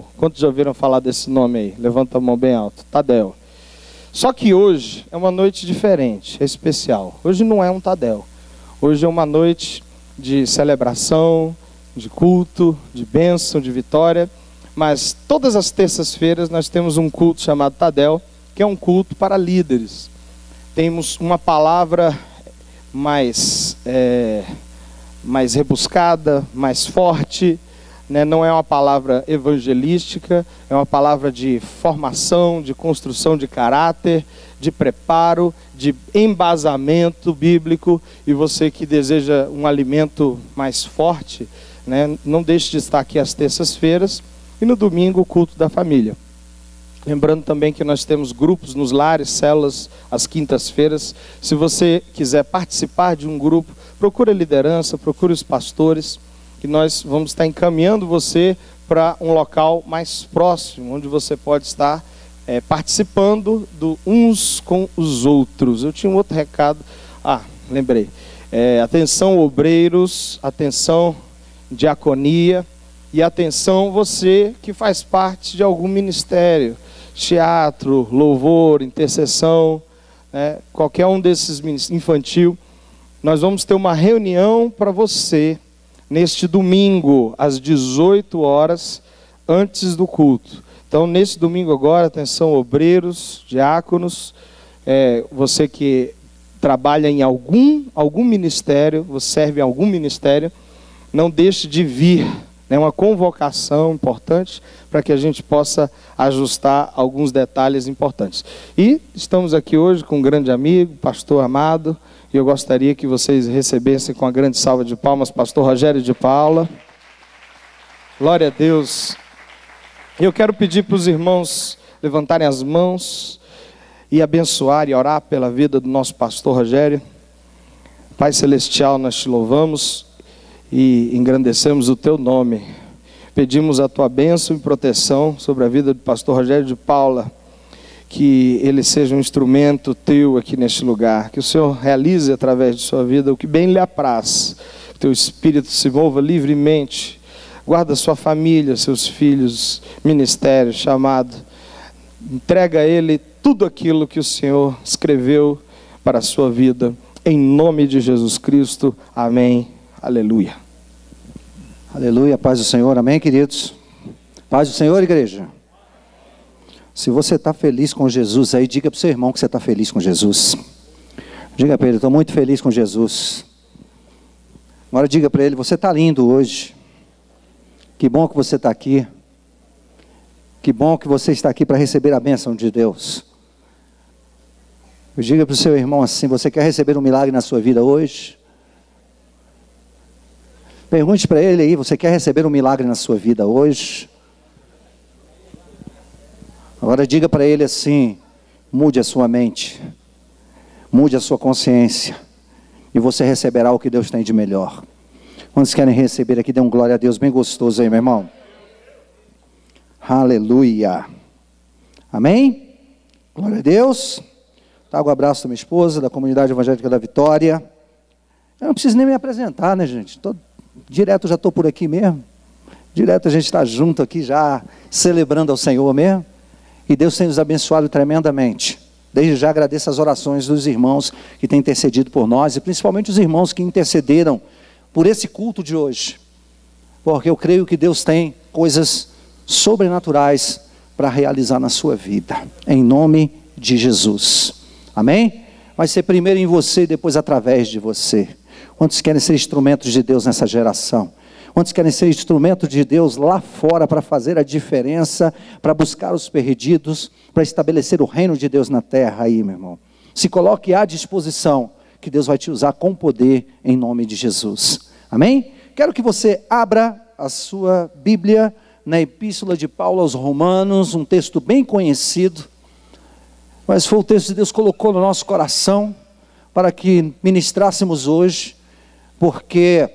Tadel. Quantos já ouviram falar desse nome aí? Levanta a mão bem alto. Tadel. Só que hoje é uma noite diferente, é especial. Hoje não é um Tadel. Hoje é uma noite de celebração, de culto, de bênção, de vitória. Mas todas as terças-feiras nós temos um culto chamado Tadel, que é um culto para líderes. Temos uma palavra mais rebuscada, mais forte, né? Não é uma palavra evangelística, é uma palavra de formação, de construção de caráter, de preparo, de embasamento bíblico. E você que deseja um alimento mais forte, né? Não deixe de estar aqui às terças-feiras e no domingo o culto da família. Lembrando também que nós temos grupos nos lares, células, às quintas-feiras. Se você quiser participar de um grupo, procure a liderança, procure os pastores, que nós vamos estar encaminhando você para um local mais próximo, onde você pode estar participando uns com os outros. Eu tinha um outro recado. Lembrei. Atenção obreiros, atenção diaconia e atenção você que faz parte de algum ministério, teatro, louvor, intercessão, né? Qualquer um desses infantil. Nós vamos ter uma reunião para você neste domingo, às 18 horas, antes do culto. Então, nesse domingo agora, atenção, obreiros, diáconos, você que trabalha em algum ministério, você serve em algum ministério, não deixe de vir. É uma convocação importante para que a gente possa ajustar alguns detalhes importantes. E estamos aqui hoje com um grande amigo, pastor amado, e eu gostaria que vocês recebessem com uma grande salva de palmas, pastor Rogério de Paula. Glória a Deus. Eu quero pedir para os irmãos levantarem as mãos e abençoar e orar pela vida do nosso pastor Rogério. Pai Celestial, nós te louvamos e engrandecemos o teu nome. Pedimos a tua bênção e proteção sobre a vida do pastor Rogério de Paula, que ele seja um instrumento teu aqui neste lugar, que o Senhor realize através de sua vida o que bem lhe apraz, que teu Espírito se mova livremente, guarda sua família, seus filhos, ministério, chamado, entrega a ele tudo aquilo que o Senhor escreveu para a sua vida, em nome de Jesus Cristo, amém. Aleluia. Aleluia, paz do Senhor, amém, queridos? Paz do Senhor, igreja. Se você está feliz com Jesus aí, diga para o seu irmão que você está feliz com Jesus. Diga para ele, estou muito feliz com Jesus. Agora diga para ele, você está lindo hoje. Que bom que você está aqui. Que bom que você está aqui para receber a bênção de Deus. Diga para o seu irmão assim, você quer receber um milagre na sua vida hoje? Pergunte para ele aí, você quer receber um milagre na sua vida hoje? Agora diga para ele assim, mude a sua mente, mude a sua consciência, e você receberá o que Deus tem de melhor. Quantos querem receber aqui, dê um glória a Deus bem gostoso aí, meu irmão. Aleluia. Amém? Glória a Deus. Trago o abraço da minha esposa, da comunidade evangélica da Vitória. Eu não preciso nem me apresentar, né, gente? Direto já estou por aqui mesmo. Direto a gente está junto aqui já, celebrando ao Senhor mesmo. E Deus tem nos abençoado tremendamente. Desde já agradeço as orações dos irmãos que têm intercedido por nós, e principalmente os irmãos que intercederam por esse culto de hoje. Porque eu creio que Deus tem coisas sobrenaturais para realizar na sua vida. Em nome de Jesus. Amém? Vai ser primeiro em você e depois através de você. Quantos querem ser instrumentos de Deus nessa geração? Quantos querem ser instrumentos de Deus lá fora para fazer a diferença, para buscar os perdidos, para estabelecer o reino de Deus na terra aí, meu irmão? Se coloque à disposição, que Deus vai te usar com poder em nome de Jesus. Amém? Quero que você abra a sua Bíblia na Epístola de Paulo aos Romanos, um texto bem conhecido, mas foi o texto que Deus colocou no nosso coração para que ministrássemos hoje, porque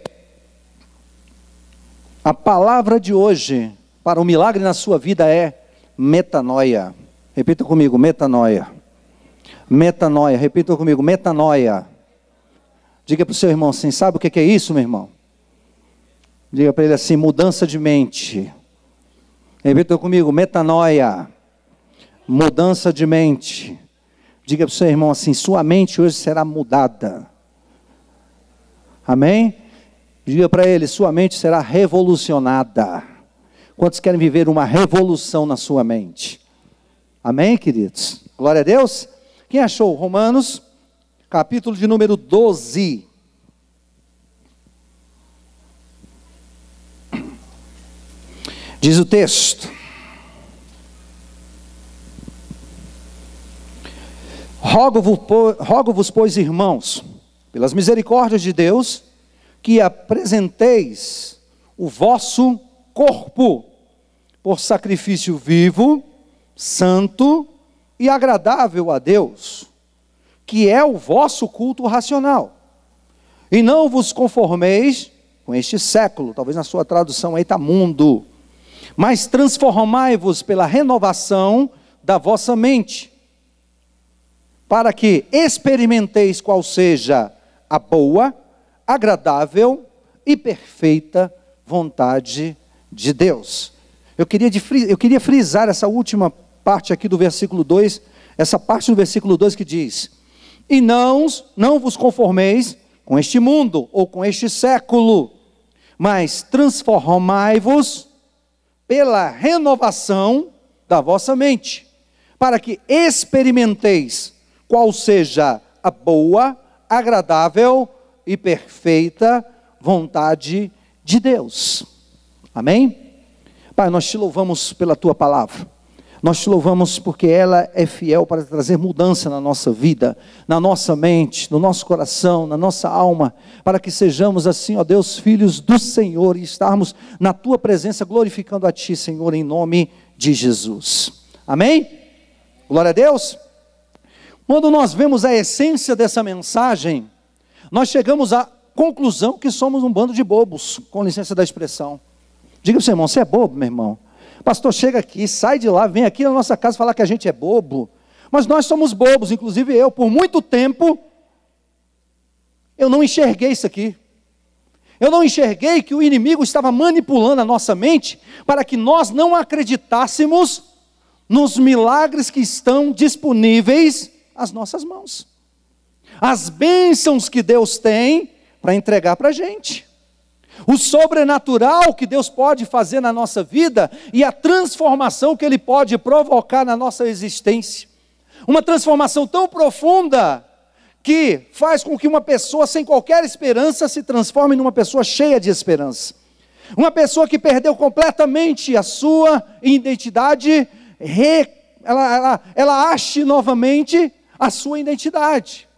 a palavra de hoje para o milagre na sua vida é metanoia. Repita comigo, metanoia. Metanoia, repita comigo, metanoia. Diga para o seu irmão assim, sabe o que é isso, meu irmão? Diga para ele assim, mudança de mente. Repita comigo, metanoia, mudança de mente. Diga para o seu irmão assim, sua mente hoje será mudada. Amém? Diga para ele, sua mente será revolucionada. Quantos querem viver uma revolução na sua mente? Amém, queridos? Glória a Deus. Quem achou? Romanos, capítulo de número 12. Diz o texto: Rogo-vos, pois, irmãos, pelas misericórdias de Deus, que apresenteis o vosso corpo por sacrifício vivo, santo e agradável a Deus, que é o vosso culto racional. E não vos conformeis com este século, talvez na sua tradução aí está mundo, mas transformai-vos pela renovação da vossa mente, para que experimenteis qual seja a boa, agradável e perfeita vontade de Deus. Eu queria frisar essa última parte aqui do versículo 2, essa parte do versículo 2 que diz: e não vos conformeis com este mundo ou com este século, mas transformai-vos pela renovação da vossa mente, para que experimenteis qual seja a boa, agradável e perfeita vontade de Deus. Amém? Pai, nós te louvamos pela tua palavra. Nós te louvamos porque ela é fiel para trazer mudança na nossa vida, na nossa mente, no nosso coração, na nossa alma, para que sejamos assim, ó Deus, filhos do Senhor e estarmos na tua presença glorificando a ti, Senhor, em nome de Jesus. Amém? Glória a Deus. Quando nós vemos a essência dessa mensagem, nós chegamos à conclusão que somos um bando de bobos, com licença da expressão. Diga para o seu irmão, você é bobo, meu irmão? Pastor, chega aqui, sai de lá, vem aqui na nossa casa falar que a gente é bobo. Mas nós somos bobos, inclusive eu, por muito tempo, eu não enxerguei isso aqui. Eu não enxerguei que o inimigo estava manipulando a nossa mente para que nós não acreditássemos nos milagres que estão disponíveis às nossas mãos. As bênçãos que Deus tem para entregar para a gente. O sobrenatural que Deus pode fazer na nossa vida e a transformação que Ele pode provocar na nossa existência. Uma transformação tão profunda que faz com que uma pessoa sem qualquer esperança se transforme numa pessoa cheia de esperança. Uma pessoa que perdeu completamente a sua identidade, ela ache novamente a sua identidade.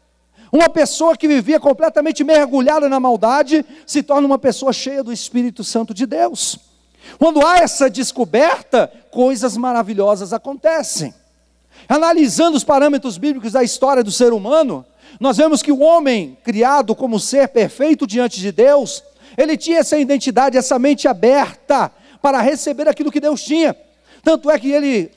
Uma pessoa que vivia completamente mergulhada na maldade, se torna uma pessoa cheia do Espírito Santo de Deus. Quando há essa descoberta, coisas maravilhosas acontecem. Analisando os parâmetros bíblicos da história do ser humano, nós vemos que o homem, criado como ser perfeito diante de Deus, ele tinha essa identidade, essa mente aberta, para receber aquilo que Deus tinha. Tanto é que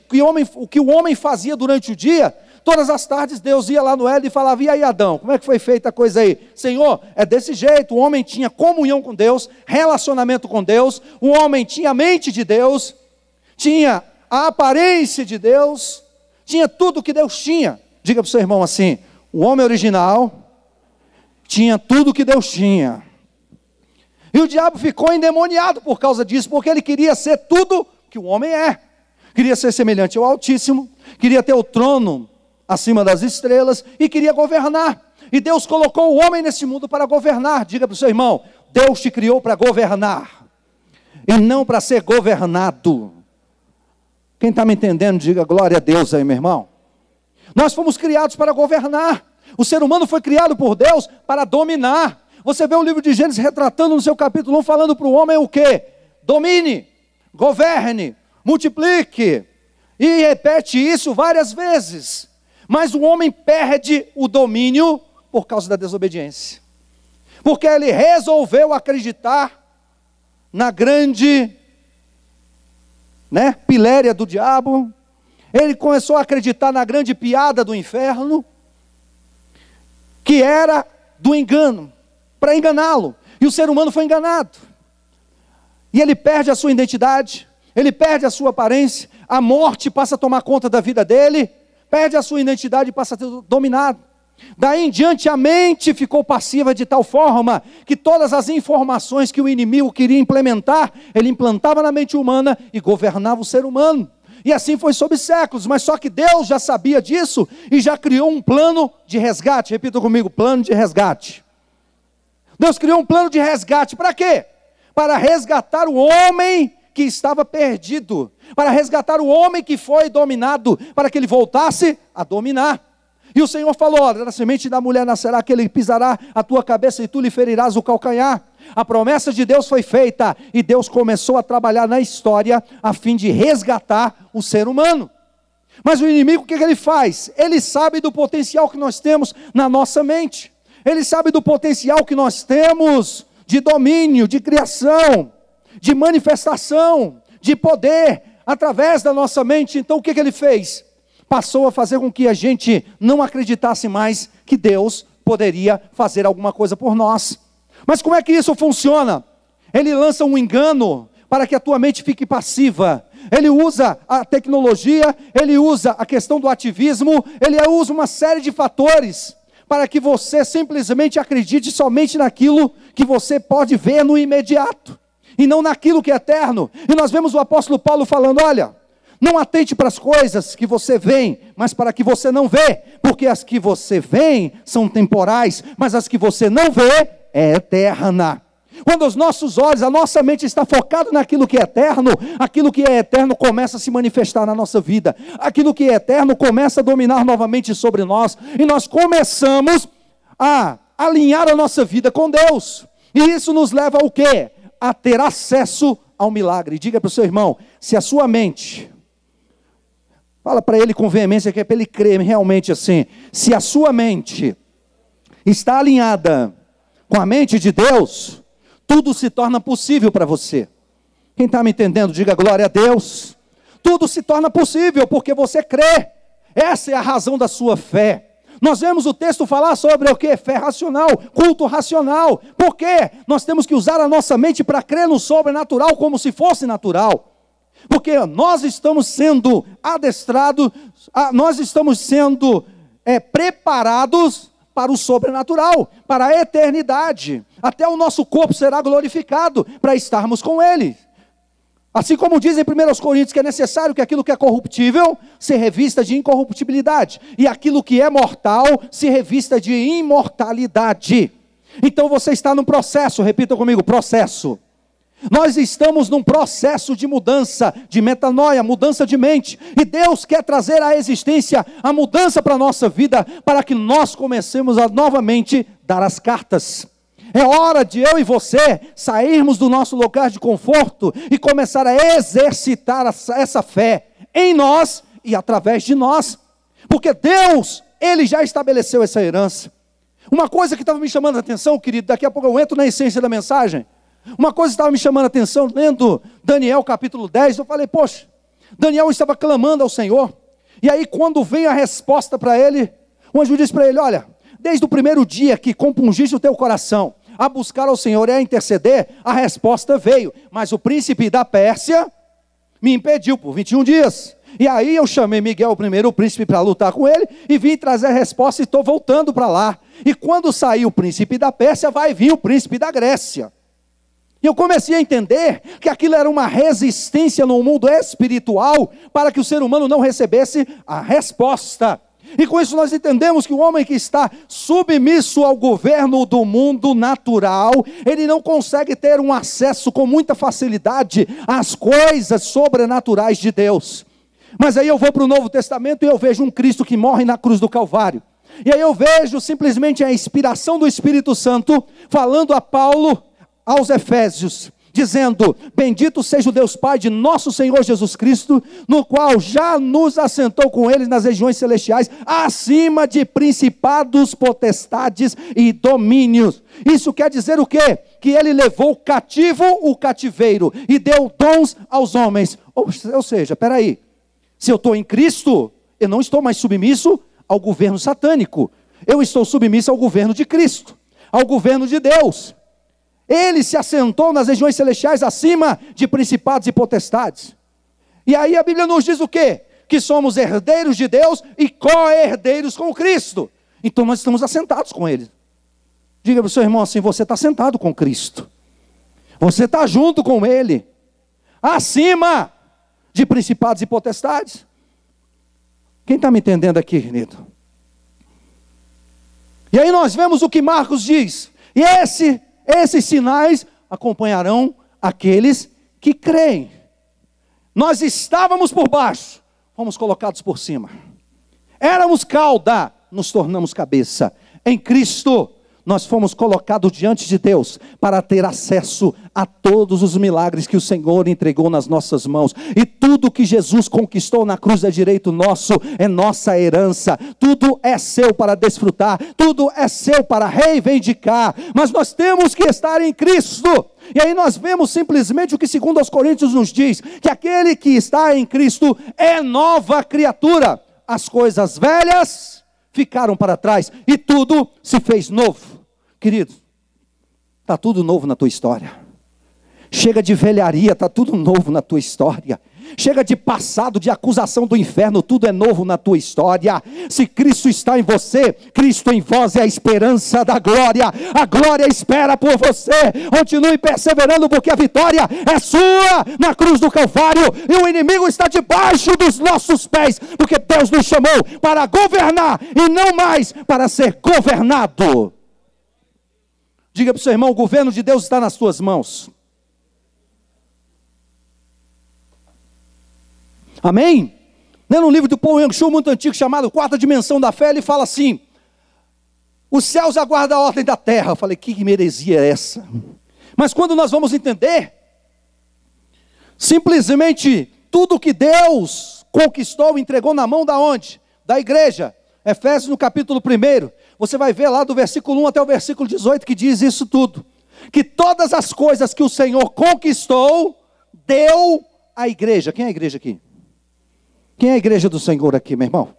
o que o homem fazia durante o dia, todas as tardes Deus ia lá no Éden e falava: e aí Adão, como é que foi feita a coisa aí? Senhor, é desse jeito. O homem tinha comunhão com Deus, relacionamento com Deus, o homem tinha a mente de Deus, tinha a aparência de Deus, tinha tudo que Deus tinha. Diga para o seu irmão assim: o homem original tinha tudo que Deus tinha. E o diabo ficou endemoniado por causa disso, porque ele queria ser tudo que o homem é. Queria ser semelhante ao Altíssimo, queria ter o trono acima das estrelas e queria governar. E Deus colocou o homem nesse mundo para governar. Diga para o seu irmão: Deus te criou para governar e não para ser governado. Quem está me entendendo, diga glória a Deus aí, meu irmão. Nós fomos criados para governar. O ser humano foi criado por Deus para dominar. Você vê o livro de Gênesis retratando no seu capítulo 1, falando para o homem o quê? Domine, governe, multiplique. E repete isso várias vezes. Mas o homem perde o domínio por causa da desobediência. Porque ele resolveu acreditar na grande piléria do diabo. Ele começou a acreditar na grande piada do inferno, que era do engano, para enganá-lo. E o ser humano foi enganado. E ele perde a sua identidade, ele perde a sua aparência, a morte passa a tomar conta da vida dele, perde a sua identidade e passa a ser dominado. Daí em diante a mente ficou passiva de tal forma que todas as informações que o inimigo queria implementar, ele implantava na mente humana e governava o ser humano. E assim foi sob séculos, mas só que Deus já sabia disso e já criou um plano de resgate. Repita comigo, plano de resgate. Deus criou um plano de resgate, para quê? Para resgatar o homem que estava perdido, para resgatar o homem que foi dominado, para que ele voltasse a dominar. E o Senhor falou, da semente da mulher nascerá que ele pisará a tua cabeça e tu lhe ferirás o calcanhar. A promessa de Deus foi feita e Deus começou a trabalhar na história a fim de resgatar o ser humano. Mas o inimigo, o que ele faz? Ele sabe do potencial que nós temos na nossa mente. Ele sabe do potencial que nós temos de domínio, de criação, de manifestação, de poder através da nossa mente. Então o que ele fez? Passou a fazer com que a gente não acreditasse mais que Deus poderia fazer alguma coisa por nós. Mas como é que isso funciona? Ele lança um engano para que a tua mente fique passiva. Ele usa a tecnologia, ele usa a questão do ativismo, ele usa uma série de fatores para que você simplesmente acredite somente naquilo que você pode ver no imediato, e não naquilo que é eterno. E nós vemos o apóstolo Paulo falando, olha, não atente para as coisas que você vê, mas para que você não vê, porque as que você vê são temporais, mas as que você não vê é eterna. Quando os nossos olhos, a nossa mente está focada naquilo que é eterno, aquilo que é eterno começa a se manifestar na nossa vida, aquilo que é eterno começa a dominar novamente sobre nós, e nós começamos a alinhar a nossa vida com Deus, e isso nos leva ao quê? A ter acesso ao milagre. Diga para o seu irmão, se a sua mente, fala para ele com veemência, que é para ele crer realmente assim, se a sua mente está alinhada com a mente de Deus, tudo se torna possível para você. Quem está me entendendo, diga glória a Deus. Tudo se torna possível porque você crê. Essa é a razão da sua fé. Nós vemos o texto falar sobre o que? Fé racional, culto racional. Por quê? Nós temos que usar a nossa mente para crer no sobrenatural como se fosse natural. Porque nós estamos sendo adestrados, nós estamos sendo preparados para o sobrenatural, para a eternidade. Até o nosso corpo será glorificado para estarmos com Ele. Assim como diz em 1 Coríntios que é necessário que aquilo que é corruptível se revista de incorruptibilidade, e aquilo que é mortal se revista de imortalidade. Então você está num processo, repita comigo, processo. Nós estamos num processo de mudança, de metanoia, mudança de mente. E Deus quer trazer à existência a mudança para a nossa vida, para que nós comecemos a novamente dar as cartas. É hora de eu e você sairmos do nosso lugar de conforto e começar a exercitar essa fé em nós e através de nós. Porque Deus, Ele já estabeleceu essa herança. Uma coisa que estava me chamando a atenção, querido, daqui a pouco eu entro na essência da mensagem. Uma coisa que estava me chamando a atenção, lendo Daniel capítulo 10, eu falei, poxa, Daniel estava clamando ao Senhor, e aí quando vem a resposta para ele, o anjo diz para ele, olha, desde o primeiro dia que compungiste o teu coração, a buscar ao Senhor e a interceder, a resposta veio, mas o príncipe da Pérsia me impediu por 21 dias, e aí eu chamei Miguel, o primeiro príncipe, para lutar com ele, e vim trazer a resposta e estou voltando para lá, e quando sair o príncipe da Pérsia, vai vir o príncipe da Grécia. E eu comecei a entender que aquilo era uma resistência no mundo espiritual para que o ser humano não recebesse a resposta. E com isso nós entendemos que o homem que está submisso ao governo do mundo natural, ele não consegue ter um acesso com muita facilidade às coisas sobrenaturais de Deus. Mas aí eu vou para o Novo Testamento e eu vejo um Cristo que morre na cruz do Calvário. E aí eu vejo simplesmente a inspiração do Espírito Santo falando a Paulo, aos Efésios, dizendo, bendito seja o Deus Pai de nosso Senhor Jesus Cristo, no qual já nos assentou com Ele nas regiões celestiais, acima de principados, potestades e domínios. Isso quer dizer o quê? Que Ele levou cativo o cativeiro, e deu dons aos homens. Ou seja, peraí, se eu estou em Cristo, eu não estou mais submisso ao governo satânico, eu estou submisso ao governo de Cristo, ao governo de Deus. Ele se assentou nas regiões celestiais acima de principados e potestades. E aí a Bíblia nos diz o quê? Que somos herdeiros de Deus e co-herdeiros com Cristo. Então nós estamos assentados com Ele. Diga para o seu irmão assim: você está sentado com Cristo. Você está junto com Ele. Acima de principados e potestades. Quem está me entendendo aqui, querido? E aí nós vemos o que Marcos diz. E esses sinais acompanharão aqueles que creem. Nós estávamos por baixo, fomos colocados por cima. Éramos cauda, nos tornamos cabeça. Em Cristo, nós fomos colocados diante de Deus para ter acesso a todos os milagres que o Senhor entregou nas nossas mãos. E tudo que Jesus conquistou na cruz é direito nosso, é nossa herança. Tudo é seu para desfrutar, tudo é seu para reivindicar. Mas nós temos que estar em Cristo. E aí nós vemos simplesmente o que 2 aos Coríntios nos diz, que aquele que está em Cristo é nova criatura. As coisas velhas ficaram para trás e tudo se fez novo. Querido, está tudo novo na tua história. Chega de velharia, está tudo novo na tua história. Chega de passado, de acusação do inferno, tudo é novo na tua história. Se Cristo está em você, Cristo em vós é a esperança da glória. A glória espera por você. Continue perseverando, porque a vitória é sua na cruz do Calvário. E o inimigo está debaixo dos nossos pés, porque Deus nos chamou para governar e não mais para ser governado. Diga para o seu irmão: o governo de Deus está nas tuas mãos. Amém? No livro do Paul Young Cho, muito antigo, chamado Quarta Dimensão da Fé, ele fala assim: os céus aguardam a ordem da terra. Eu falei: que heresia é essa? Mas quando nós vamos entender, simplesmente tudo que Deus conquistou, entregou na mão da onde? Da igreja. Efésios no capítulo 1, você vai ver lá do versículo 1 até o versículo 18, que diz isso tudo. Que todas as coisas que o Senhor conquistou, deu à igreja. Quem é a igreja aqui? Quem é a igreja do Senhor aqui, meu irmão?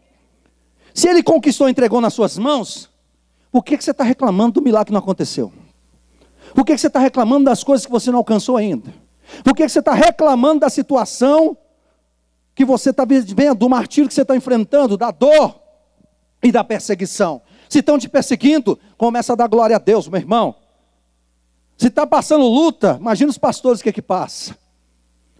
Se Ele conquistou e entregou nas suas mãos, por que você está reclamando do milagre que não aconteceu? Por que você está reclamando das coisas que você não alcançou ainda? Por que você está reclamando da situação que você está vivendo, do martírio que você está enfrentando, da dor e da perseguição? Se estão te perseguindo, começa a dar glória a Deus, meu irmão. Se está passando luta, imagina os pastores o que é que passa.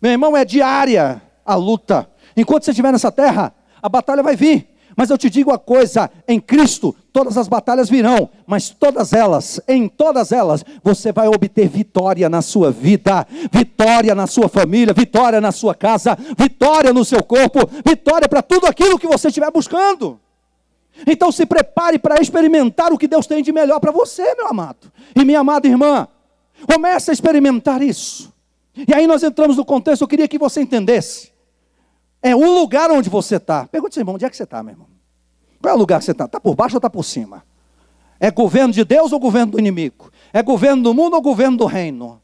Meu irmão, é diária a luta. Enquanto você estiver nessa terra, a batalha vai vir. Mas eu te digo uma coisa: em Cristo todas as batalhas virão, mas todas elas, em todas elas, você vai obter vitória na sua vida, vitória na sua família, vitória na sua casa, vitória no seu corpo, vitória para tudo aquilo que você estiver buscando. Então se prepare para experimentar o que Deus tem de melhor para você, meu amado e minha amada irmã. Comece a experimentar isso. E aí nós entramos no contexto. Eu queria que você entendesse. É o lugar onde você está. Pergunta, irmão, onde é que você está, meu irmão? Qual é o lugar que você está? Está por baixo ou está por cima? É governo de Deus ou governo do inimigo? É governo do mundo ou governo do reino?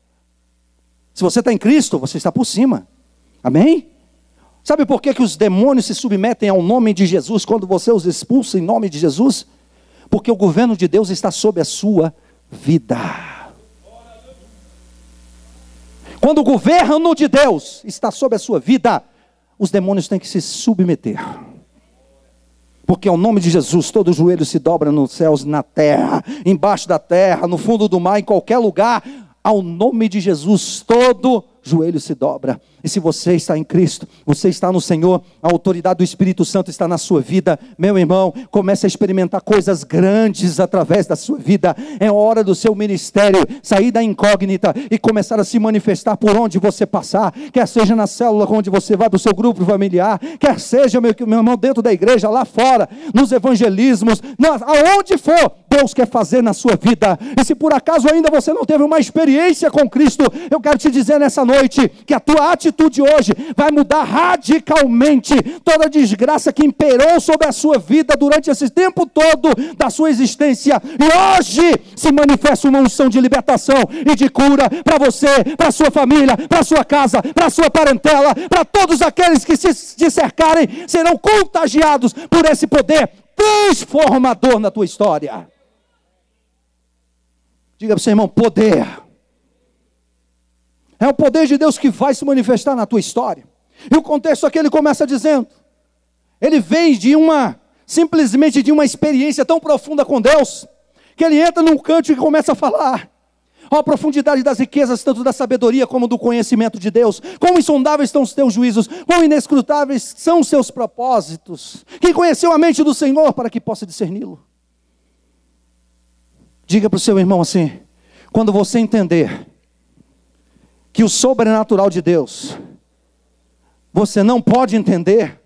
Se você está em Cristo, você está por cima. Amém? Sabe por que os demônios se submetem ao nome de Jesus quando você os expulsa em nome de Jesus? Porque o governo de Deus está sobre a sua vida. Quando o governo de Deus está sobre a sua vida, os demônios têm que se submeter. Porque ao nome de Jesus, todo joelho se dobra nos céus, na terra, embaixo da terra, no fundo do mar, em qualquer lugar. Ao nome de Jesus, todo joelho se dobra. E se você está em Cristo, você está no Senhor, a autoridade do Espírito Santo está na sua vida. Meu irmão, comece a experimentar coisas grandes através da sua vida. É hora do seu ministério sair da incógnita e começar a se manifestar por onde você passar. Quer seja na célula onde você vai, para o seu grupo familiar, quer seja, meu irmão, dentro da igreja, lá fora, nos evangelismos, aonde for, Deus quer fazer na sua vida. E se por acaso ainda você não teve uma experiência com Cristo, eu quero te dizer nessa noite que a tua atitude hoje vai mudar radicalmente toda a desgraça que imperou sobre a sua vida durante esse tempo todo da sua existência. E hoje se manifesta uma unção de libertação e de cura para você, para a sua família, para a sua casa, para a sua parentela, para todos aqueles que te cercarem, serão contagiados por esse poder transformador na tua história. Diga para o seu irmão: poder. É o poder de Deus que vai se manifestar na tua história. E o contexto aqui ele começa dizendo, ele vem simplesmente de uma experiência tão profunda com Deus, que ele entra num cântico e começa a falar. A profundidade das riquezas, tanto da sabedoria como do conhecimento de Deus. Quão insondáveis estão os teus juízos, quão inescrutáveis são os seus propósitos. Quem conheceu a mente do Senhor para que possa discerni-lo? Diga para o seu irmão assim, quando você entender que o sobrenatural de Deus, você não pode entender,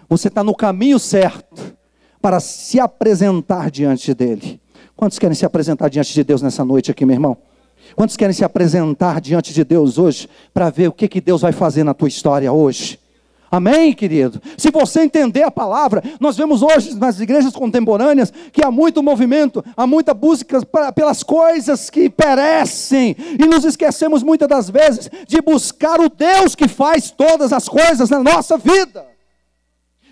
você está no caminho certo para se apresentar diante dele. Quantos querem se apresentar diante de Deus nessa noite aqui, meu irmão? Quantos querem se apresentar diante de Deus hoje, para ver o que Deus vai fazer na tua história hoje? Amém, querido? Se você entender a palavra, nós vemos hoje nas igrejas contemporâneas, que há muito movimento, há muita busca pelas coisas que perecem, e nos esquecemos muitas das vezes de buscar o Deus que faz todas as coisas na nossa vida.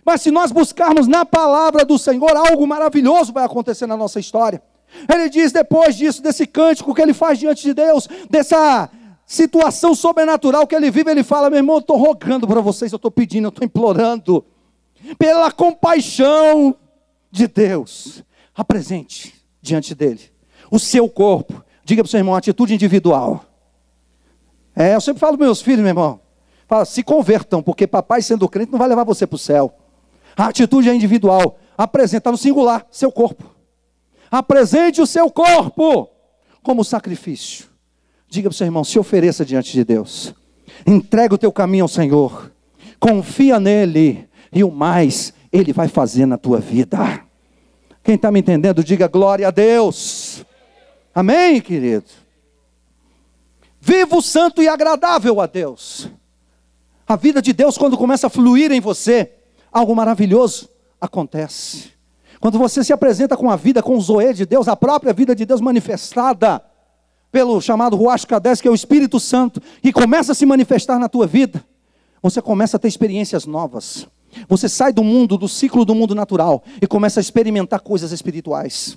Mas se nós buscarmos na palavra do Senhor, algo maravilhoso vai acontecer na nossa história. Ele diz depois disso, desse cântico que ele faz diante de Deus, dessa situação sobrenatural que ele vive, ele fala, meu irmão, eu estou rogando para vocês, eu estou pedindo, eu estou implorando, pela compaixão de Deus, apresente diante dele o seu corpo. Diga para o seu irmão, atitude individual. Eu sempre falo para meus filhos, meu irmão, fala, se convertam, porque papai sendo crente não vai levar você para o céu. A atitude é individual. Apresenta no singular, seu corpo. Apresente o seu corpo como sacrifício. Diga para o seu irmão, se ofereça diante de Deus. Entrega o teu caminho ao Senhor. Confia nele. E o mais, ele vai fazer na tua vida. Quem está me entendendo, diga glória a Deus. Amém, querido? Vivo, santo e agradável a Deus. A vida de Deus, quando começa a fluir em você, algo maravilhoso acontece. Quando você se apresenta com a vida, com o zoe de Deus, a própria vida de Deus manifestada pelo chamado Ruach Kadesh, que é o Espírito Santo, que começa a se manifestar na tua vida, você começa a ter experiências novas. Você sai do ciclo do mundo natural e começa a experimentar coisas espirituais.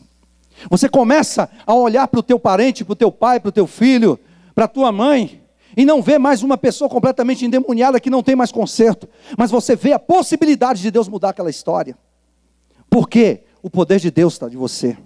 Você começa a olhar para o teu parente, para o teu pai, para o teu filho, para a tua mãe, e não vê mais uma pessoa completamente endemoniada que não tem mais conserto, mas você vê a possibilidade de Deus mudar aquela história. Porque o poder de Deus está em você.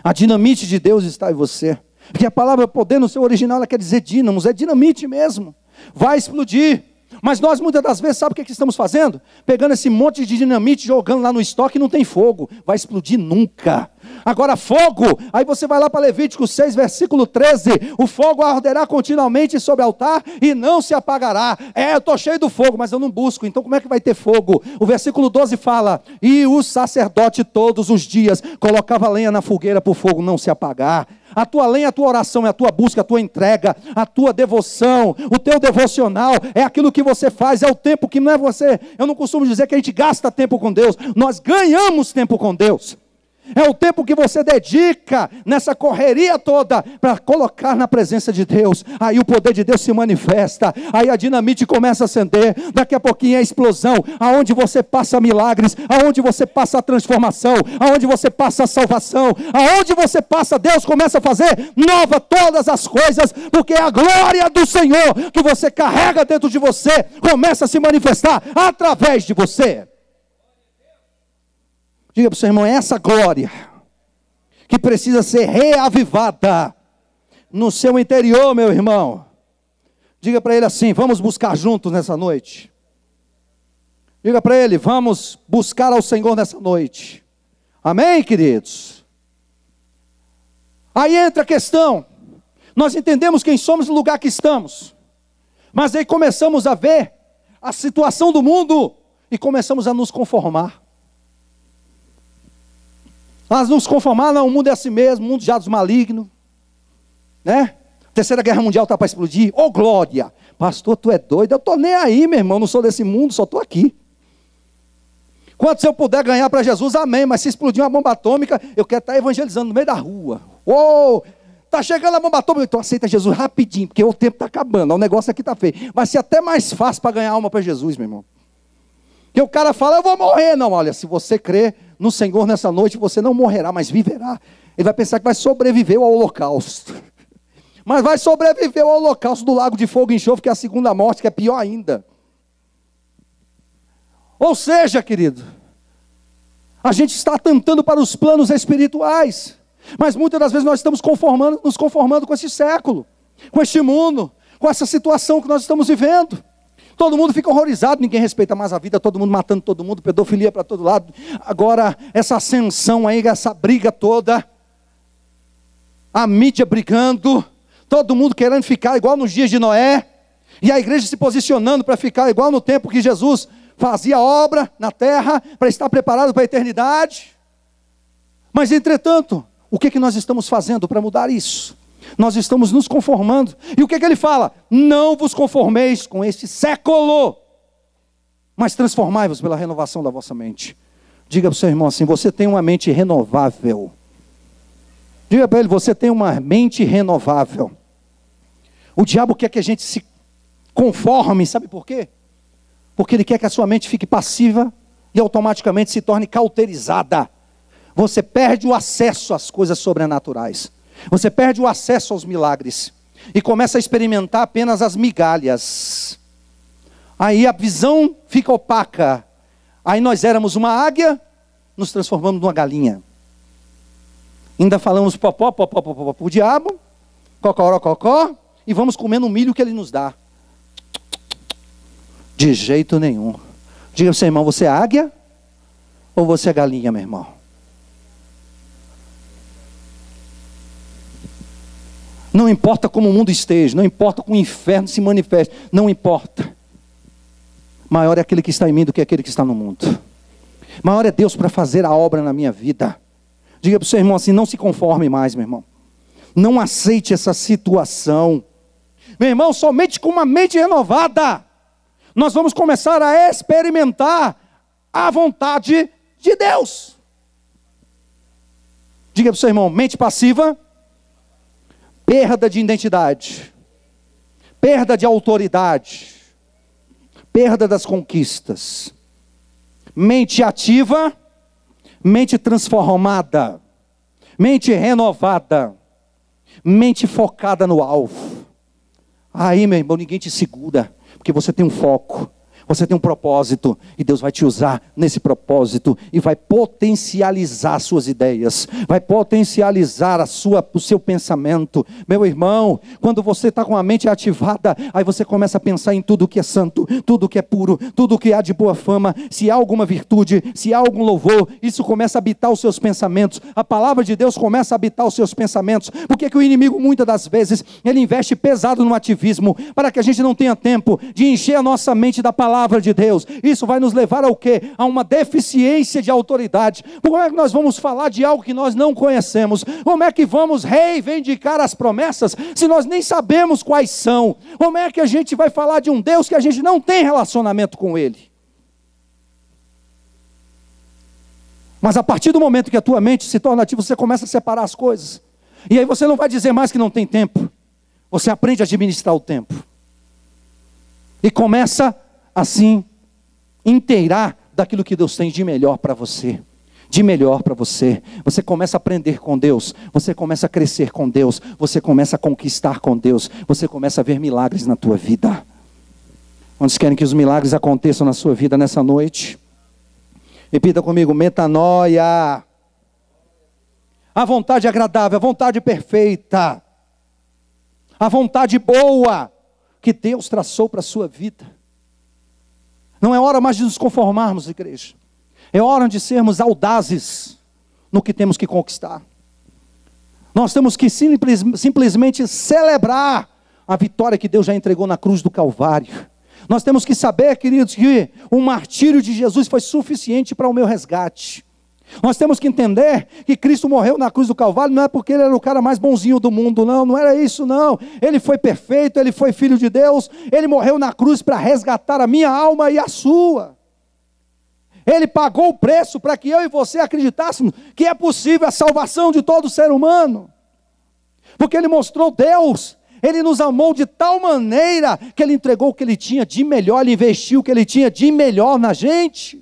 A dinamite de Deus está em você. Porque a palavra poder no seu original ela quer dizer dínamos, é dinamite mesmo. Vai explodir. Mas nós muitas das vezes, sabe o que estamos fazendo? Pegando esse monte de dinamite, jogando lá no estoque e não tem fogo. Vai explodir nunca. Agora fogo, aí você vai lá para Levítico 6, versículo 13. O fogo arderá continuamente sobre o altar e não se apagará. Eu estou cheio do fogo, mas eu não busco. Então como é que vai ter fogo? O versículo 12 fala, e o sacerdote todos os dias colocava lenha na fogueira para o fogo não se apagar. A tua lenha, a tua oração, é a tua busca, a tua entrega, a tua devoção, o teu devocional, é aquilo que você faz, é o tempo que não é você. Eu não costumo dizer que a gente gasta tempo com Deus, nós ganhamos tempo com Deus. É o tempo que você dedica nessa correria toda para colocar na presença de Deus. Aí o poder de Deus se manifesta. Aí a dinamite começa a acender. Daqui a pouquinho é a explosão. Aonde você passa milagres. Aonde você passa a transformação. Aonde você passa a salvação. Aonde você passa, Deus começa a fazer nova todas as coisas. Porque a glória do Senhor que você carrega dentro de você começa a se manifestar através de você. Diga para o seu irmão, é essa glória que precisa ser reavivada no seu interior, meu irmão. Diga para ele assim, vamos buscar juntos nessa noite. Diga para ele, vamos buscar ao Senhor nessa noite. Amém, queridos? Aí entra a questão, nós entendemos quem somos no lugar que estamos. Mas aí começamos a ver a situação do mundo e começamos a nos conformar. Nós nos conformar, não, o mundo é assim mesmo, o mundo já dos malignos, né? Terceira Guerra Mundial está para explodir, ô glória, pastor, tu é doido, eu estou nem aí, meu irmão, não sou desse mundo, só estou aqui. Quanto se eu puder ganhar para Jesus, amém, mas se explodir uma bomba atômica, eu quero estar evangelizando no meio da rua. Está chegando a bomba atômica, então aceita Jesus rapidinho, porque o tempo está acabando, o negócio aqui está feio. Vai ser até mais fácil para ganhar alma para Jesus, meu irmão. Que o cara fala, eu vou morrer. Não, olha, se você crer no Senhor nessa noite, você não morrerá, mas viverá. Ele vai pensar que vai sobreviver ao holocausto. Mas vai sobreviver ao holocausto do lago de fogo e enxofre, que é a segunda morte, que é pior ainda. Ou seja, querido, a gente está atentando para os planos espirituais, mas muitas das vezes nós estamos nos conformando com esse século, com este mundo, com essa situação que nós estamos vivendo. Todo mundo fica horrorizado, ninguém respeita mais a vida, todo mundo matando todo mundo, pedofilia para todo lado. Agora, essa ascensão aí, essa briga toda, a mídia brigando, todo mundo querendo ficar igual nos dias de Noé, e a igreja se posicionando para ficar igual no tempo que Jesus fazia obra na terra, para estar preparado para a eternidade. Mas entretanto, o que nós estamos fazendo para mudar isso? Nós estamos nos conformando. E o que ele fala? Não vos conformeis com este século, mas transformai-vos pela renovação da vossa mente. Diga para o seu irmão assim: você tem uma mente renovável. Diga para ele: você tem uma mente renovável. O diabo quer que a gente se conforme, sabe por quê? Porque ele quer que a sua mente fique passiva e automaticamente se torne cauterizada. Você perde o acesso às coisas sobrenaturais. Você perde o acesso aos milagres. E começa a experimentar apenas as migalhas. Aí a visão fica opaca. Aí nós éramos uma águia, nos transformamos numa galinha. Ainda falamos popó, popó, popó pro diabo, cocoró, cocó, e vamos comendo o milho que ele nos dá. De jeito nenhum. Diga para o seu irmão: você é águia ou você é galinha, meu irmão? Não importa como o mundo esteja, não importa como o inferno se manifeste, não importa. Maior é aquele que está em mim do que aquele que está no mundo. Maior é Deus para fazer a obra na minha vida. Diga para o seu irmão assim: não se conforme mais, meu irmão. Não aceite essa situação. Meu irmão, somente com uma mente renovada, nós vamos começar a experimentar a vontade de Deus. Diga para o seu irmão: mente passiva, perda de identidade, perda de autoridade, perda das conquistas. Mente ativa, mente transformada, mente renovada, mente focada no alvo. Aí, meu irmão, ninguém te segura, porque você tem um foco, você tem um propósito, e Deus vai te usar nesse propósito, e vai potencializar suas ideias, vai potencializar o seu pensamento. Meu irmão, quando você está com a mente ativada, aí você começa a pensar em tudo que é santo, tudo que é puro, tudo que há de boa fama. Se há alguma virtude, se há algum louvor, isso começa a habitar os seus pensamentos. A palavra de Deus começa a habitar os seus pensamentos. Por que o inimigo, muitas das vezes, ele investe pesado no ativismo, para que a gente não tenha tempo de encher a nossa mente da palavra de Deus? Isso vai nos levar ao quê? A uma deficiência de autoridade. Como é que nós vamos falar de algo que nós não conhecemos? Como é que vamos reivindicar as promessas se nós nem sabemos quais são? Como é que a gente vai falar de um Deus que a gente não tem relacionamento com Ele? Mas a partir do momento que a tua mente se torna ativa, você começa a separar as coisas. E aí você não vai dizer mais que não tem tempo. Você aprende a administrar o tempo. E começa assim, inteirar daquilo que Deus tem de melhor para você. De melhor para você. Você começa a aprender com Deus. Você começa a crescer com Deus. Você começa a conquistar com Deus. Você começa a ver milagres na tua vida. Quantos querem que os milagres aconteçam na sua vida nessa noite? Repita comigo: metanoia. A vontade agradável, a vontade perfeita, a vontade boa que Deus traçou para a sua vida. Não é hora mais de nos conformarmos, igreja. É hora de sermos audazes no que temos que conquistar. Nós temos que simplesmente celebrar a vitória que Deus já entregou na cruz do Calvário. Nós temos que saber, queridos, que o martírio de Jesus foi suficiente para o meu resgate. Nós temos que entender que Cristo morreu na cruz do Calvário, não é porque ele era o cara mais bonzinho do mundo, não era isso não. Ele foi perfeito, ele foi filho de Deus, ele morreu na cruz para resgatar a minha alma e a sua. Ele pagou o preço para que eu e você acreditássemos que é possível a salvação de todo ser humano. Porque ele mostrou Deus, ele nos amou de tal maneira que ele entregou o que ele tinha de melhor, ele investiu o que ele tinha de melhor na gente.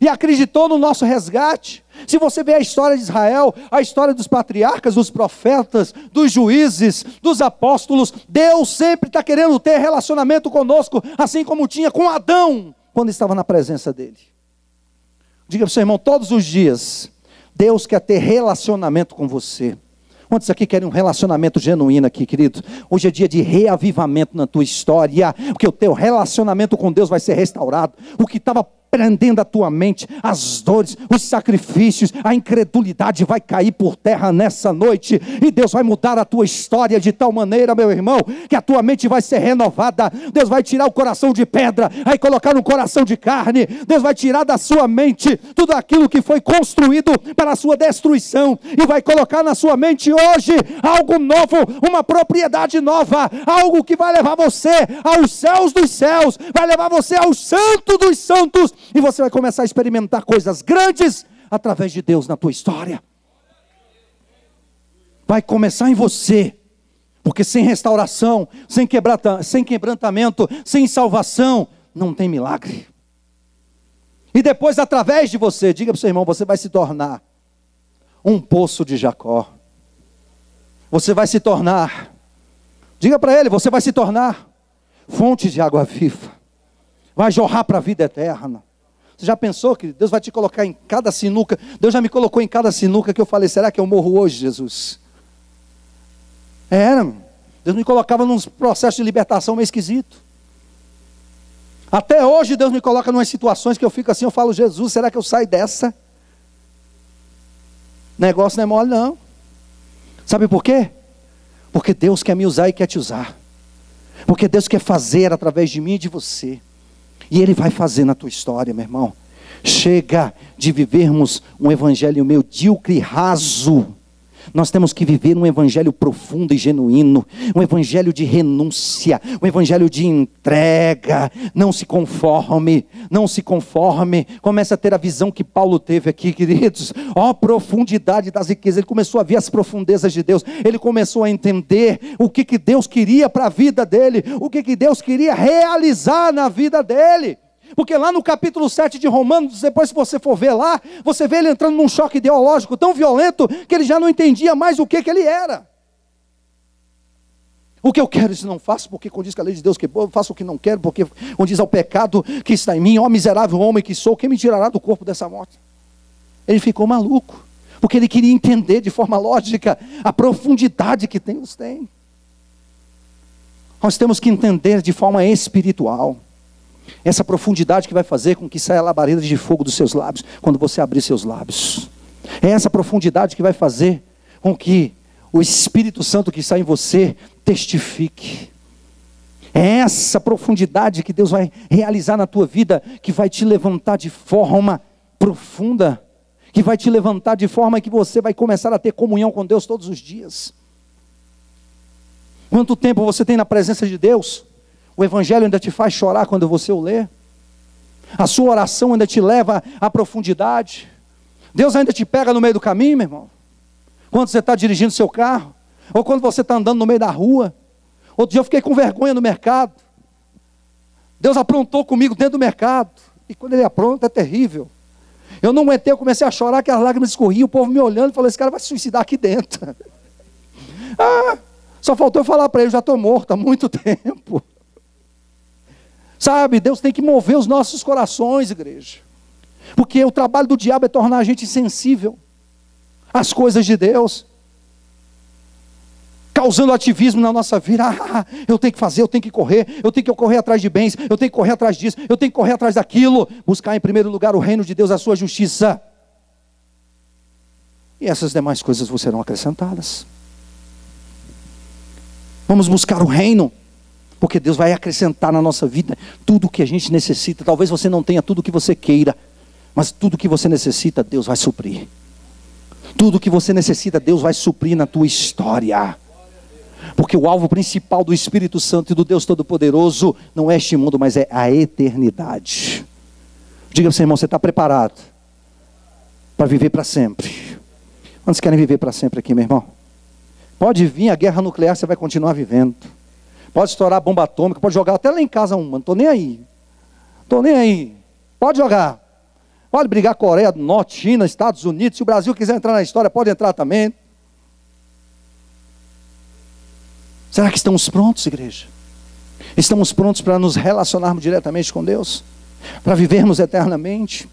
E acreditou no nosso resgate. Se você vê a história de Israel, a história dos patriarcas, dos profetas, dos juízes, dos apóstolos, Deus sempre está querendo ter relacionamento conosco, assim como tinha com Adão, quando estava na presença dele. Diga para o seu irmão, todos os dias, Deus quer ter relacionamento com você. Quantos aqui querem um relacionamento genuíno aqui, querido? Hoje é dia de reavivamento na tua história, porque o teu relacionamento com Deus vai ser restaurado. O que estava prendendo a tua mente, as dores, os sacrifícios, a incredulidade vai cair por terra nessa noite, e Deus vai mudar a tua história de tal maneira, meu irmão, que a tua mente vai ser renovada. Deus vai tirar o coração de pedra, vai colocar um coração de carne. Deus vai tirar da sua mente tudo aquilo que foi construído para a sua destruição, e vai colocar na sua mente hoje algo novo, uma propriedade nova, algo que vai levar você aos céus dos céus, vai levar você ao santo dos santos, e você vai começar a experimentar coisas grandes através de Deus na tua história. Vai começar em você, porque sem restauração, sem quebrantamento, sem salvação, não tem milagre. E depois, através de você, diga para o seu irmão, você vai se tornar um poço de Jacó. Você vai se tornar, diga para ele, você vai se tornar fonte de água viva. Vai jorrar para a vida eterna. Você já pensou que Deus vai te colocar em cada sinuca? Deus já me colocou em cada sinuca que eu falei, será que eu morro hoje, Jesus? Deus me colocava num processo de libertação meio esquisito. Até hoje Deus me coloca em umas situações que eu fico assim, eu falo, Jesus, será que eu saio dessa? Negócio não é mole não. Sabe por quê? Porque Deus quer me usar e quer te usar. Porque Deus quer fazer através de mim e de você. E Ele vai fazer na tua história, meu irmão. Chega de vivermos um evangelho medíocre e raso. Nós temos que viver um evangelho profundo e genuíno, um evangelho de renúncia, um evangelho de entrega. Não se conforme, não se conforme. Comece a ter a visão que Paulo teve aqui, queridos. Ó, profundidade das riquezas. Ele começou a ver as profundezas de Deus. Ele começou a entender o que Deus queria para a vida dele, o que Deus queria realizar na vida dele. Porque lá no capítulo 7 de Romanos, depois se você for ver lá, você vê ele entrando num choque ideológico tão violento, que ele já não entendia mais o que ele era. O que eu quero, isso não faço, porque condiz com a lei de Deus que eu faço o que não quero, porque condiz ao pecado que está em mim, ó miserável homem que sou, quem me tirará do corpo dessa morte? Ele ficou maluco, porque ele queria entender de forma lógica a profundidade que Deus tem. Nós temos que entender de forma espiritual. Essa profundidade que vai fazer com que saia a labareda de fogo dos seus lábios, quando você abrir seus lábios. É essa profundidade que vai fazer com que o Espírito Santo que está em você testifique. É essa profundidade que Deus vai realizar na tua vida, que vai te levantar de forma profunda, que vai te levantar de forma que você vai começar a ter comunhão com Deus todos os dias. Quanto tempo você tem na presença de Deus? O Evangelho ainda te faz chorar quando você o lê? A sua oração ainda te leva à profundidade? Deus ainda te pega no meio do caminho, meu irmão? Quando você está dirigindo seu carro? Ou quando você está andando no meio da rua? Outro dia eu fiquei com vergonha no mercado. Deus aprontou comigo dentro do mercado. E quando Ele apronta é terrível. Eu não aguentei, eu comecei a chorar, que as lágrimas escorriam, o povo me olhando e falou, esse cara vai se suicidar aqui dentro. Só faltou eu falar para ele, já estou morto há muito tempo. Sabe, Deus tem que mover os nossos corações, igreja. Porque o trabalho do diabo é tornar a gente insensível às coisas de Deus. Causando ativismo na nossa vida. Eu tenho que fazer, eu tenho que correr atrás de bens, eu tenho que correr atrás disso, eu tenho que correr atrás daquilo. Buscar em primeiro lugar o reino de Deus, a sua justiça. E essas demais coisas vos serão acrescentadas. Vamos buscar o reino. Porque Deus vai acrescentar na nossa vida tudo o que a gente necessita. Talvez você não tenha tudo o que você queira, mas tudo o que você necessita, Deus vai suprir. Tudo o que você necessita, Deus vai suprir na tua história. Porque o alvo principal do Espírito Santo e do Deus Todo-Poderoso não é este mundo, mas é a eternidade. Diga para o seu irmão, você está preparado para viver para sempre? Quantos querem viver para sempre aqui, meu irmão? Pode vir a guerra nuclear, você vai continuar vivendo. Pode estourar bomba atômica, pode jogar até lá em casa uma, não estou nem aí. Estou nem aí. Pode jogar. Pode brigar Coreia do Norte, China, Estados Unidos. Se o Brasil quiser entrar na história, pode entrar também. Será que estamos prontos, igreja? Estamos prontos para nos relacionarmos diretamente com Deus? para vivermos eternamente.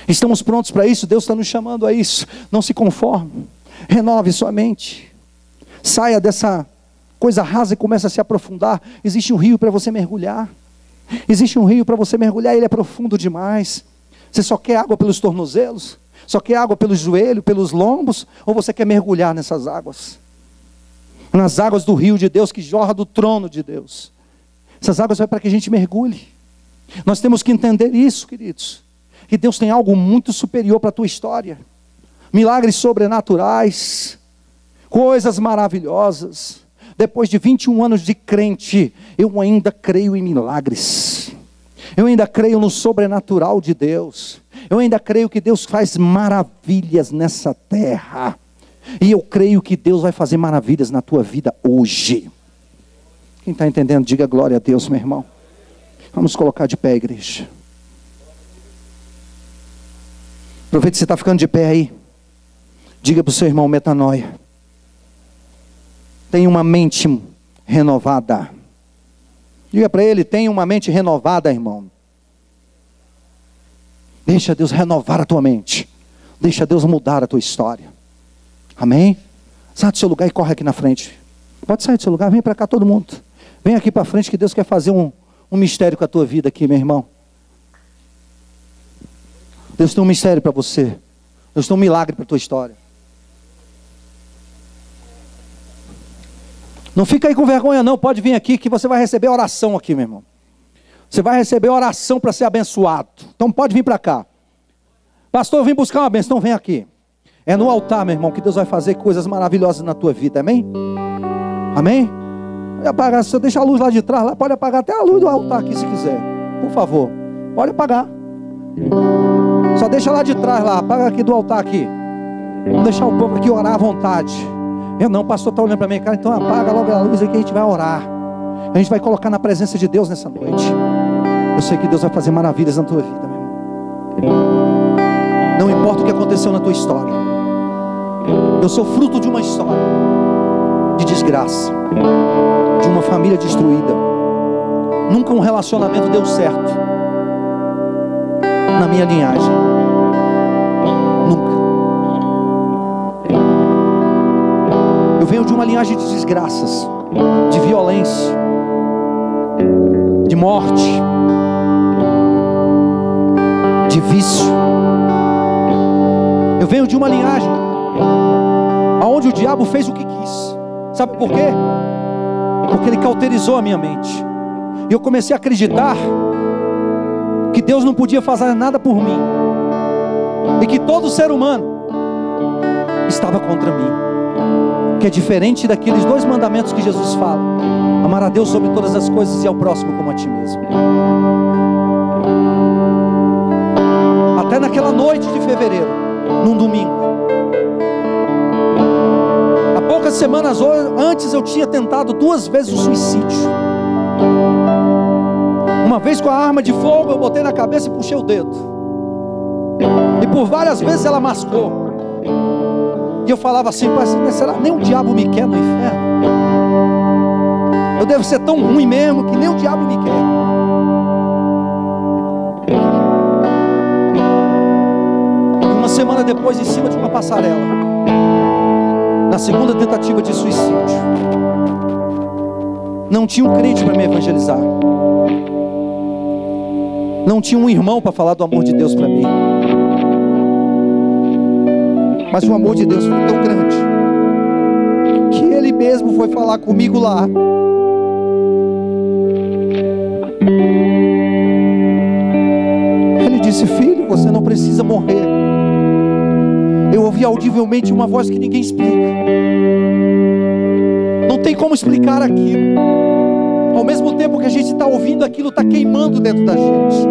Estamos prontos para isso? Deus está nos chamando a isso. Não se conforme, renove sua mente, saia dessa coisa rasa e comece a se aprofundar. Existe um rio para você mergulhar, existe um rio para você mergulhar, ele é profundo demais. Você só quer água pelos tornozelos? Só quer água pelos joelhos, pelos lombos? Ou você quer mergulhar nessas águas? Nas águas do rio de Deus, que jorra do trono de Deus. Essas águas são para que a gente mergulhe. Nós temos que entender isso, queridos, que Deus tem algo muito superior para a tua história. Milagres sobrenaturais, coisas maravilhosas. Depois de 21 anos de crente, eu ainda creio em milagres. Eu ainda creio no sobrenatural de Deus. Eu ainda creio que Deus faz maravilhas nessa terra. E eu creio que Deus vai fazer maravilhas na tua vida hoje. Quem está entendendo, diga glória a Deus, meu irmão. Vamos colocar de pé, igreja. Aproveita que você está ficando de pé aí. Diga para o seu irmão, metanoia. Tenha uma mente renovada. Diga para ele, tenha uma mente renovada, irmão. Deixa Deus renovar a tua mente. Deixa Deus mudar a tua história. Amém? Sai do seu lugar e corre aqui na frente. Pode sair do seu lugar, vem para cá todo mundo. Vem aqui para frente que Deus quer fazer um mistério com a tua vida aqui, meu irmão. Deus tem um mistério para você. Deus tem um milagre para a tua história. Não fica aí com vergonha não, pode vir aqui que você vai receber oração aqui, meu irmão. Você vai receber oração para ser abençoado. Então pode vir para cá. Pastor, eu vim buscar uma bênção, então vem aqui. É no altar, meu irmão, que Deus vai fazer coisas maravilhosas na tua vida, amém? Amém? Pode apagar, se eu deixar a luz lá de trás, lá pode apagar até a luz do altar aqui se quiser. Por favor, pode apagar. Só deixa lá de trás lá, apaga aqui do altar aqui. Vamos deixar o povo aqui orar à vontade. Eu não, o pastor está olhando para mim, cara, então apaga logo a luz aqui, a gente vai orar. A gente vai colocar na presença de Deus nessa noite. Eu sei que Deus vai fazer maravilhas na tua vida, meu irmão. Não importa o que aconteceu na tua história. Eu sou fruto de uma história de desgraça, de uma família destruída. Nunca um relacionamento deu certo na minha linhagem. Nunca. Eu venho de uma linhagem de desgraças, de violência, de morte, de vício. Eu venho de uma linhagem aonde o diabo fez o que quis. Sabe por quê? Porque ele cauterizou a minha mente. E eu comecei a acreditar que Deus não podia fazer nada por mim, e que todo ser humano estava contra mim. Que é diferente daqueles 2 mandamentos que Jesus fala: amar a Deus sobre todas as coisas e ao próximo como a ti mesmo. Até naquela noite de fevereiro, num domingo, há poucas semanas antes eu tinha tentado 2 vezes o suicídio. Uma vez com a arma de fogo eu botei na cabeça e puxei o dedo, e por várias vezes ela mascou. E eu falava assim, mas será nem o diabo me quer no inferno? Eu devo ser tão ruim mesmo que nem o diabo me quer. E uma semana depois, em cima de uma passarela, na segunda tentativa de suicídio, não tinha um crente para me evangelizar. Não tinha um irmão para falar do amor de Deus para mim. Mas o amor de Deus foi tão grande que Ele mesmo foi falar comigo lá. Ele disse: filho, você não precisa morrer. Eu ouvi audivelmente uma voz que ninguém explica. Não tem como explicar aquilo. Ao mesmo tempo que a gente está ouvindo, aquilo está queimando dentro da gente.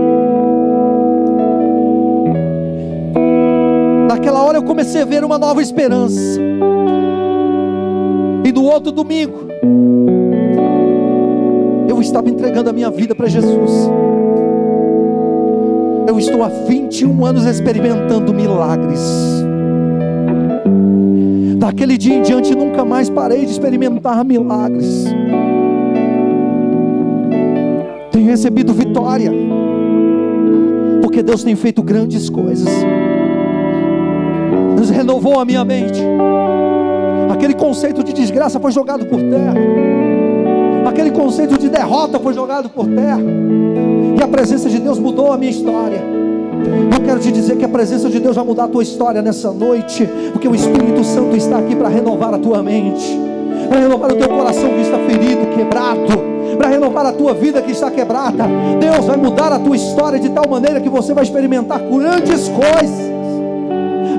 Naquela hora eu comecei a ver uma nova esperança. E no outro domingo, eu estava entregando a minha vida para Jesus. Eu estou há 21 anos experimentando milagres. Daquele dia em diante nunca mais parei de experimentar milagres. Tenho recebido vitória. porque Deus tem feito grandes coisas. Deus renovou a minha mente. Aquele conceito de desgraça foi jogado por terra. Aquele conceito de derrota foi jogado por terra. E a presença de Deus mudou a minha história. Eu quero te dizer que a presença de Deus vai mudar a tua história nessa noite, porque o Espírito Santo está aqui para renovar a tua mente, para renovar o teu coração que está ferido, quebrado, para renovar a tua vida que está quebrada. Deus vai mudar a tua história de tal maneira que você vai experimentar grandes coisas.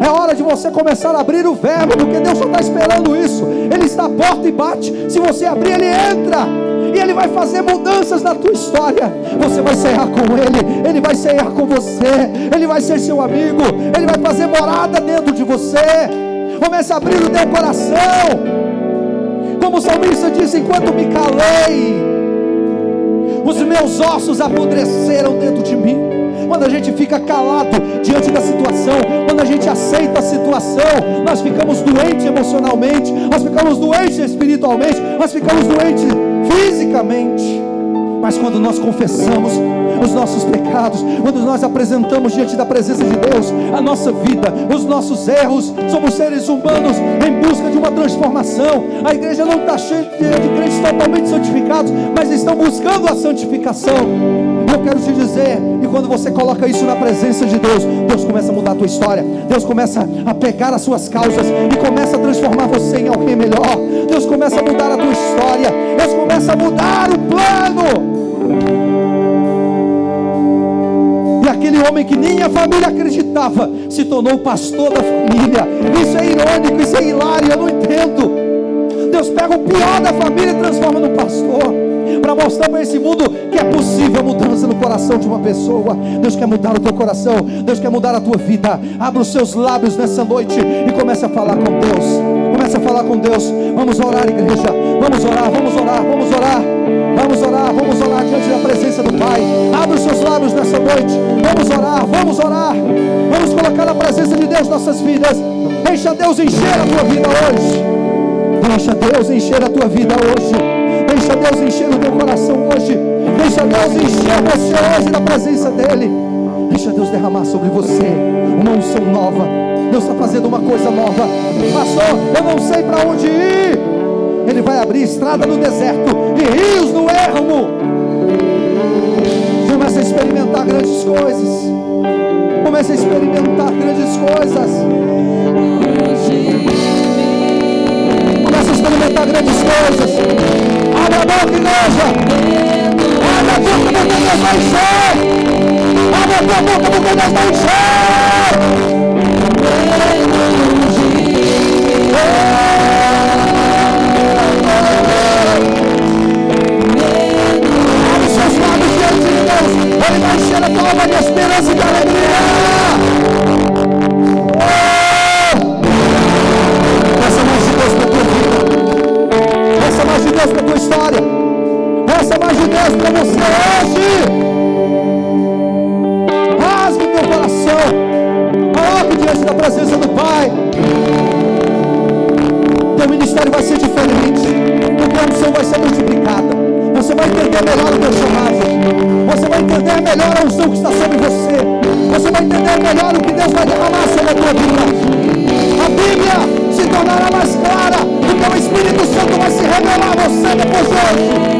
É hora de você começar a abrir o verbo, porque Deus só está esperando isso. Ele está à porta e bate. Se você abrir, Ele entra, e Ele vai fazer mudanças na tua história. Você vai cear com Ele, Ele vai cear com você, Ele vai ser seu amigo, Ele vai fazer morada dentro de você. Comece a abrir o teu coração. Como o salmista disse: enquanto me calei, os meus ossos apodreceram dentro de mim. Quando a gente fica calado diante da situação, quando a gente aceita a situação, nós ficamos doentes emocionalmente, nós ficamos doentes espiritualmente, nós ficamos doentes fisicamente. Mas quando nós confessamos os nossos pecados, quando nós apresentamos diante da presença de Deus a nossa vida, os nossos erros, somos seres humanos em busca de uma transformação. A igreja não está cheia de crentes totalmente santificados, mas estão buscando a santificação. Eu quero te dizer, e quando você coloca isso na presença de Deus, Deus começa a mudar a tua história. Deus começa a pegar as suas causas e começa a transformar você em alguém melhor. Deus começa a mudar a tua história. Deus começa a mudar o plano. E aquele homem que nem a família acreditava se tornou o pastor da família. Isso é irônico, isso é hilário, eu não entendo. Deus pega o pior da família e transforma no pastor, para mostrar para esse mundo que é possível mudança no coração de uma pessoa. Deus quer mudar o teu coração, Deus quer mudar a tua vida. Abra os seus lábios nessa noite e comece a falar com Deus. Comece a falar com Deus. Vamos orar, igreja. Vamos orar, vamos orar, vamos orar. Vamos orar, vamos orar diante da presença do Pai. Abra os seus lábios nessa noite. Vamos orar, vamos orar. Vamos colocar na presença de Deus nossas vidas. Deixa Deus encher a tua vida hoje. Deixa Deus encher a tua vida hoje. Deixa Deus encher o teu coração hoje. Deixa Deus encher você hoje na presença dEle. Deixa Deus derramar sobre você uma unção nova. Deus está fazendo uma coisa nova. Pastor, eu não sei para onde ir. Ele vai abrir estrada no deserto e rios no ermo. Comece a experimentar grandes coisas. Comece a experimentar grandes coisas. Comece a experimentar grandes coisas. Abra a boca, igreja. Abra a boca porque Deus vai encher. Abra a tua boca porque Deus vai encher. Abre seus lábios diante de Deus. Ele vai encher a tua alma de esperança e de alegria. Peça mais de Deus para a tua vida. Peça mais de Deus para a tua história. Peça mais de Deus para você hoje. Rasgue o teu coração. Coloque diante da presença do Pai. Teu ministério vai ser diferente. A tua unção vai ser multiplicada. Você vai entender melhor o teu chamado. Você vai entender melhor a unção que está sobre você. Você vai entender melhor o que Deus vai derramar sobre a tua vida. A Bíblia se tornará mais clara, porque o Espírito Santo vai se revelar a você depois de hoje.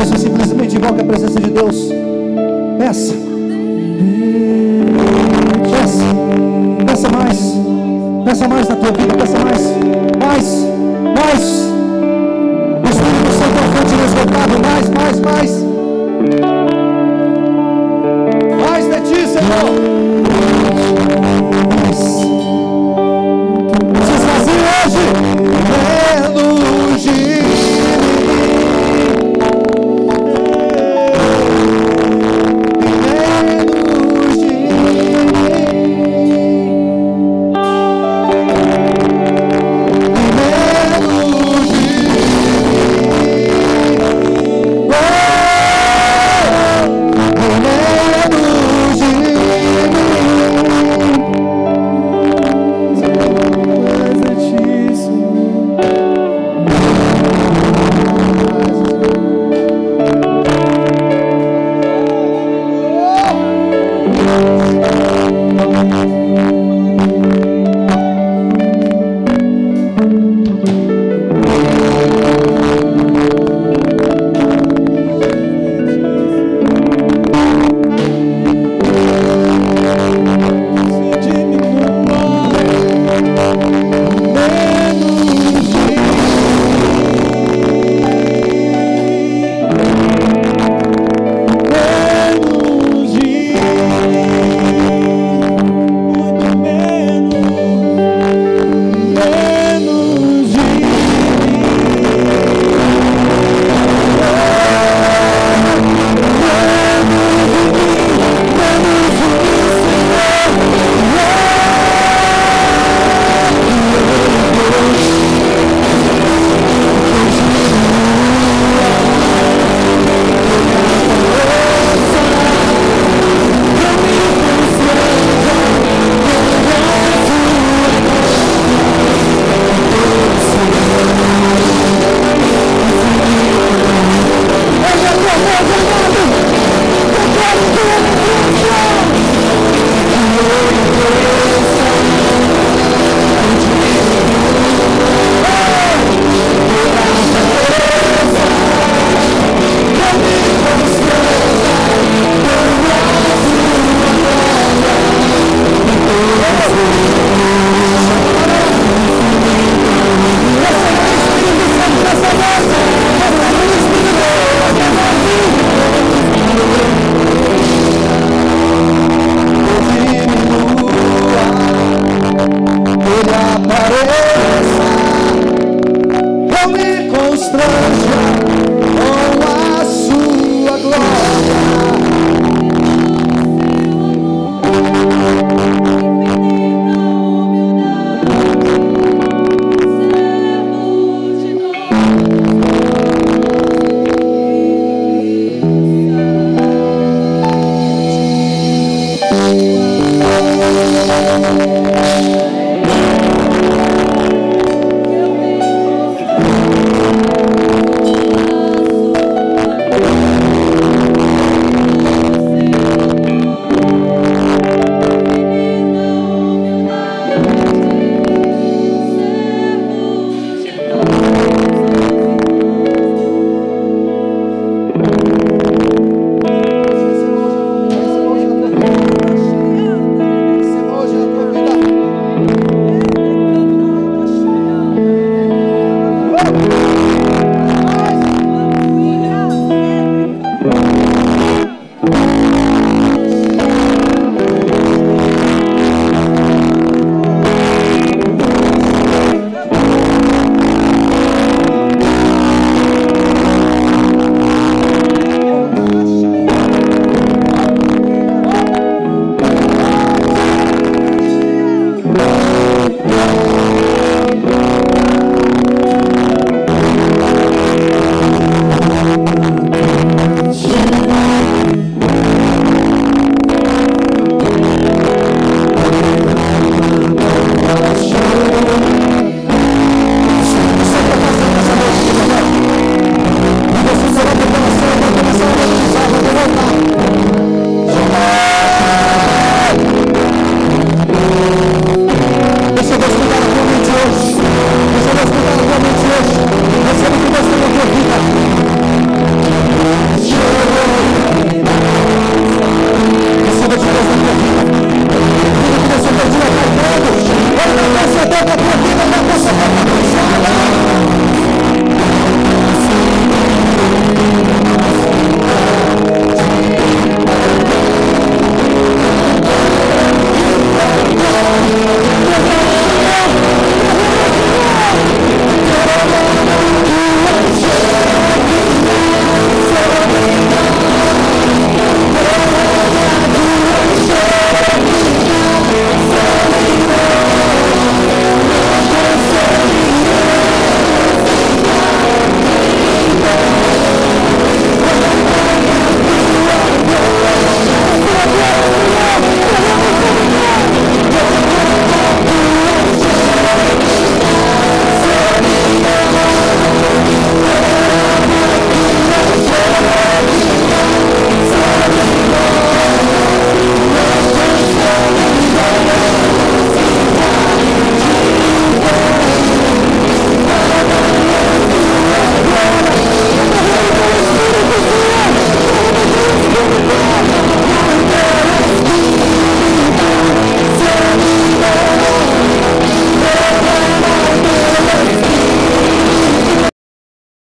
você simplesmente invoca a presença de Deus. Peça. Peça mais. Peça mais na tua vida, peça mais. Mais. O Espírito Santo é uma fonte inesgotável. Mais. Mais de ti, Senhor. Se esvazie hoje. Menos de mim.